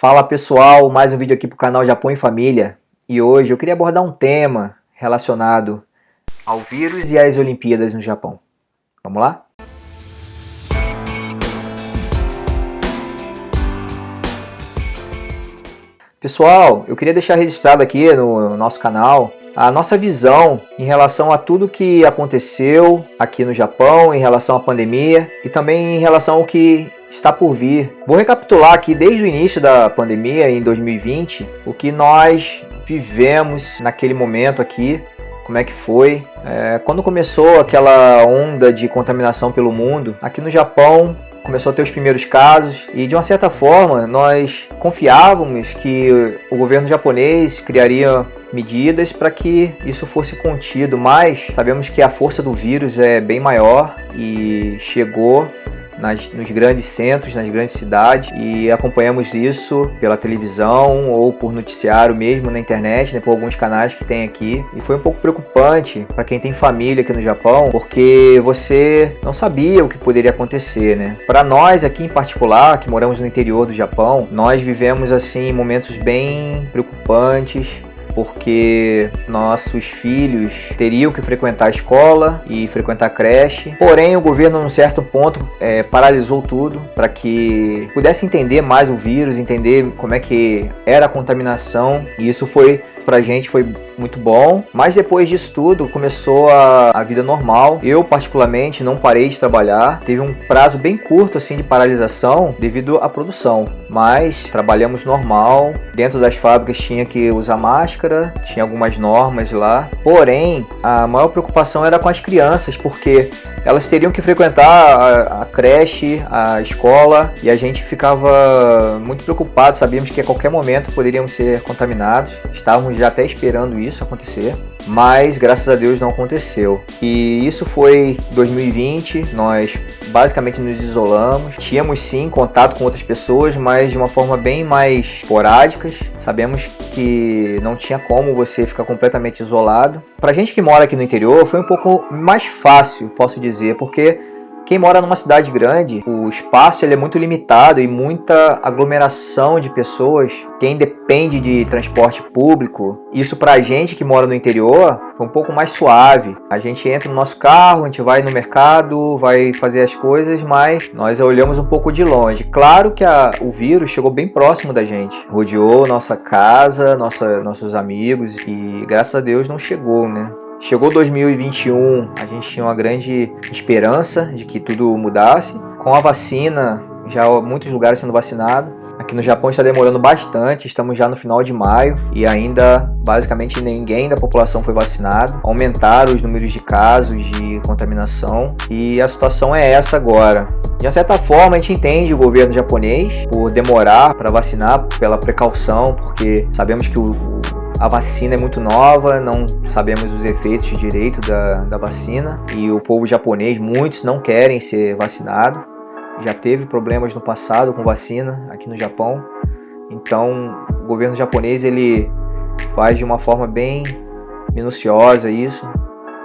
Fala pessoal, mais um vídeo aqui para o canal Japão em Família. E hoje eu queria abordar um tema relacionado ao vírus e às Olimpíadas no Japão. Vamos lá? Pessoal, eu queria deixar registrado aqui no nosso canal a nossa visão em relação a tudo que aconteceu aqui no Japão, em relação à pandemia e também em relação ao que está por vir. Vou recapitular aqui desde o início da pandemia em 2020, o que nós vivemos naquele momento aqui, como é que foi. Quando começou aquela onda de contaminação pelo mundo, aqui no Japão começou a ter os primeiros casos e de uma certa forma nós confiávamos que o governo japonês criaria medidas para que isso fosse contido, mas sabemos que a força do vírus é bem maior e chegou nos grandes centros, nas grandes cidades, e acompanhamos isso pela televisão ou por noticiário mesmo na internet, né, por alguns canais que tem aqui, e foi um pouco preocupante para quem tem família aqui no Japão, porque você não sabia o que poderia acontecer, né? Para nós aqui em particular, que moramos no interior do Japão, nós vivemos assim momentos bem preocupantes, porque nossos filhos teriam que frequentar a escola e frequentar a creche. Porém, o governo, num certo ponto, paralisou tudo para que pudesse entender mais o vírus, entender como é que era a contaminação, e isso pra gente foi muito bom, mas depois disso tudo começou a vida normal. Eu particularmente não parei de trabalhar, teve um prazo bem curto assim de paralisação devido à produção, mas trabalhamos normal. Dentro das fábricas tinha que usar máscara, tinha algumas normas lá, porém a maior preocupação era com as crianças, porque elas teriam que frequentar a creche, a escola, e a gente ficava muito preocupado, sabíamos que a qualquer momento poderíamos ser contaminados, estávamos já até esperando isso acontecer, mas graças a Deus não aconteceu. E isso foi 2020, nós basicamente nos isolamos, tínhamos sim contato com outras pessoas, mas de uma forma bem mais esporádica. Sabemos que não tinha como você ficar completamente isolado. Pra gente que mora aqui no interior foi um pouco mais fácil, posso dizer, porque quem mora numa cidade grande, o espaço ele é muito limitado e muita aglomeração de pessoas. Quem depende de transporte público, isso pra gente que mora no interior, foi um pouco mais suave. A gente entra no nosso carro, a gente vai no mercado, vai fazer as coisas, mas nós olhamos um pouco de longe. Claro que o vírus chegou bem próximo da gente, rodeou nossa casa, nossos amigos, e graças a Deus não chegou, né? Chegou 2021, a gente tinha uma grande esperança de que tudo mudasse. Com a vacina, já muitos lugares sendo vacinados. Aqui no Japão está demorando bastante, estamos já no final de maio e ainda basicamente ninguém da população foi vacinado. Aumentaram os números de casos de contaminação e a situação é essa agora. De uma certa forma, a gente entende o governo japonês por demorar para vacinar, pela precaução, porque sabemos que a vacina é muito nova, não sabemos os efeitos direito da vacina, e o povo japonês, muitos não querem ser vacinados. Já teve problemas no passado com vacina aqui no Japão, então o governo japonês ele faz de uma forma bem minuciosa isso.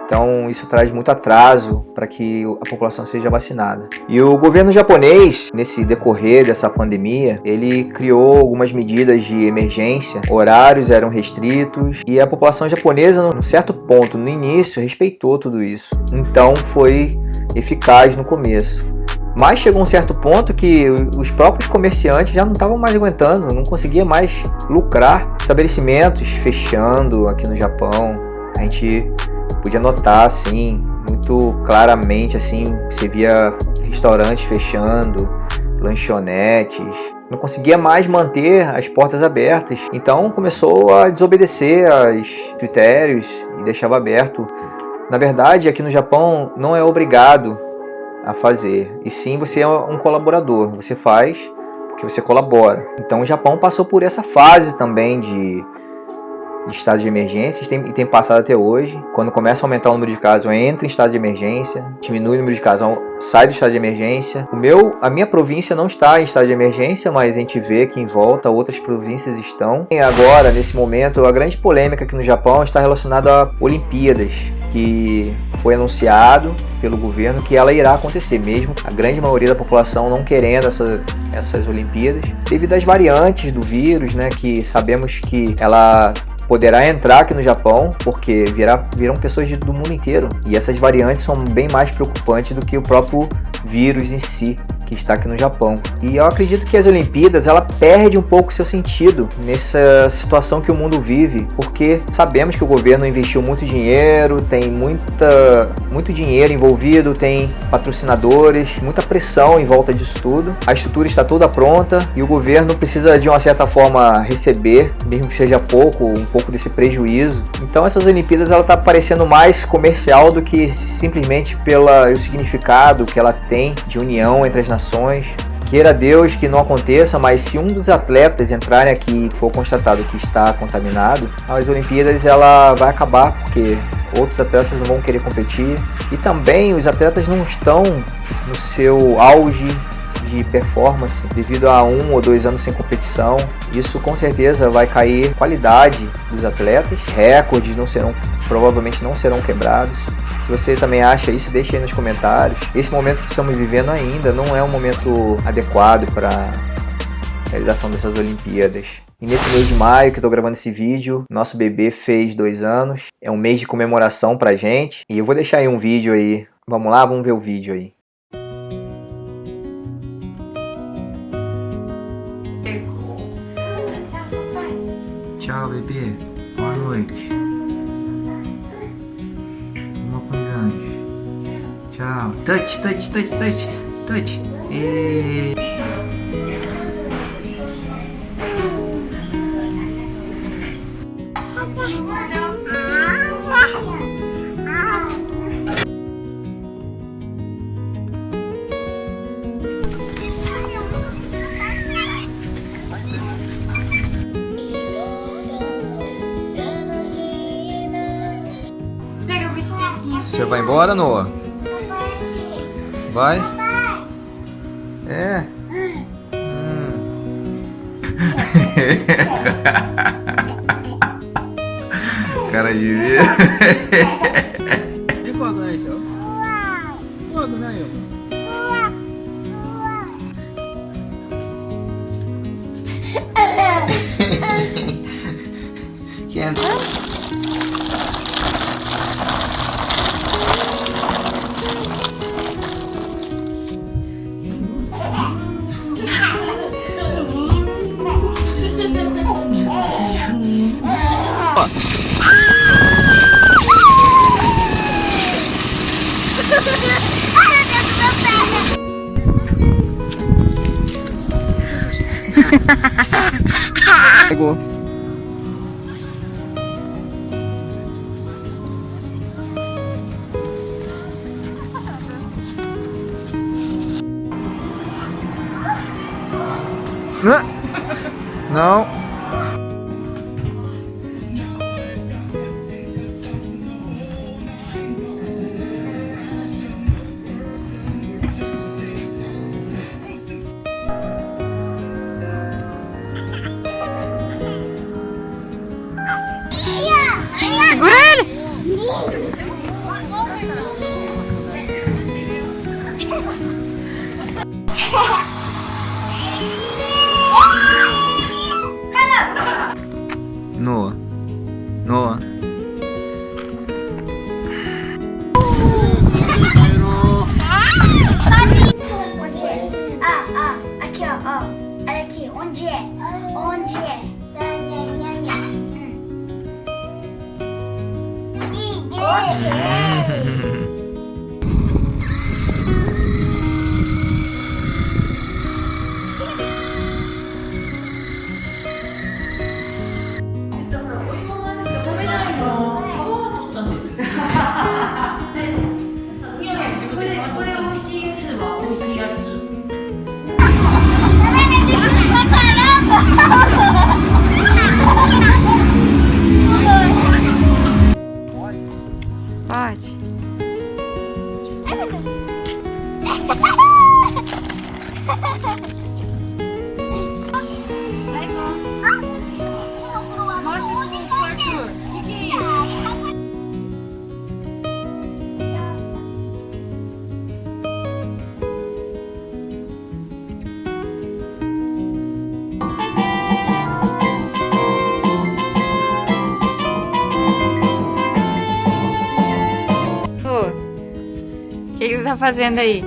Então isso traz muito atraso para que a população seja vacinada. E o governo japonês, nesse decorrer dessa pandemia, ele criou algumas medidas de emergência, horários eram restritos, e a população japonesa, num certo ponto, no início, respeitou tudo isso. Então foi eficaz no começo. Mas chegou um certo ponto que os próprios comerciantes já não estavam mais aguentando, não conseguia mais lucrar. Estabelecimentos fechando aqui no Japão, a gente podia notar assim, muito claramente assim, você via restaurantes fechando, lanchonetes, não conseguia mais manter as portas abertas, então começou a desobedecer aos critérios e deixava aberto. Na verdade, aqui no Japão não é obrigado a fazer, e sim você é um colaborador, você faz porque você colabora. Então o Japão passou por essa fase também de estado de emergência e tem passado até hoje. Quando começa a aumentar o número de casos, entra em estado de emergência, diminui o número de casos, sai do estado de emergência. A minha província não está em estado de emergência, mas a gente vê que em volta outras províncias estão. E agora, nesse momento, a grande polêmica aqui no Japão está relacionada a Olimpíadas. que foi anunciado pelo governo que ela irá acontecer, mesmo a grande maioria da população não querendo essas Olimpíadas, devido às variantes do vírus, né, que sabemos que ela poderá entrar aqui no Japão, porque virão pessoas do mundo inteiro, e essas variantes são bem mais preocupantes do que o próprio vírus em si, que está aqui no Japão. E eu acredito que as Olimpíadas, ela perde um pouco seu sentido nessa situação que o mundo vive, porque sabemos que o governo investiu muito dinheiro, tem muito dinheiro envolvido, tem patrocinadores, muita pressão em volta disso tudo. A estrutura está toda pronta e o governo precisa de uma certa forma receber, mesmo que seja pouco, um pouco desse prejuízo. Então essas Olimpíadas, ela está parecendo mais comercial do que simplesmente pelo significado que ela tem de união entre as nações. Queira Deus que não aconteça, mas se um dos atletas entrarem aqui e for constatado que está contaminado, as Olimpíadas ela vai acabar, porque outros atletas não vão querer competir, e também os atletas não estão no seu auge de performance devido a 1 ou 2 anos sem competição. Isso com certeza vai cair a qualidade dos atletas, recordes provavelmente não serão quebrados. Se você também acha isso, deixe aí nos comentários. Esse momento que estamos vivendo ainda não é um momento adequado para a realização dessas Olimpíadas. E nesse mês de maio que eu estou gravando esse vídeo, nosso bebê fez 2 anos. É um mês de comemoração pra gente. E eu vou deixar aí um vídeo aí. Vamos lá, vamos ver o vídeo aí. Tchau, bebê. Boa noite. Tchau. Touch, touch, touch, touch, touch. E... Você vai embora, Noah? Vai? É. Cara de ver. Pegou. Não. Segura ele! fazendo aí?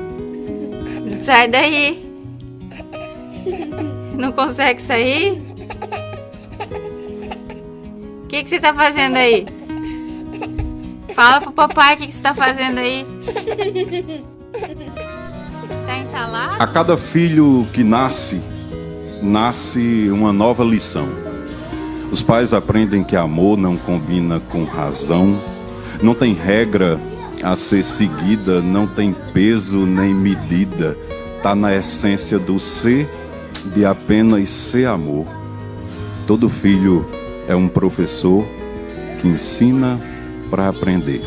Sai daí. Não consegue sair? O que você tá fazendo aí? Fala pro papai o que você tá fazendo aí. Tá entalado? A cada filho que nasce uma nova lição. Os pais aprendem que amor não combina com razão, não tem regra a ser seguida, não tem peso nem medida. Tá na essência do ser, de apenas ser amor. Todo filho é um professor que ensina para aprender.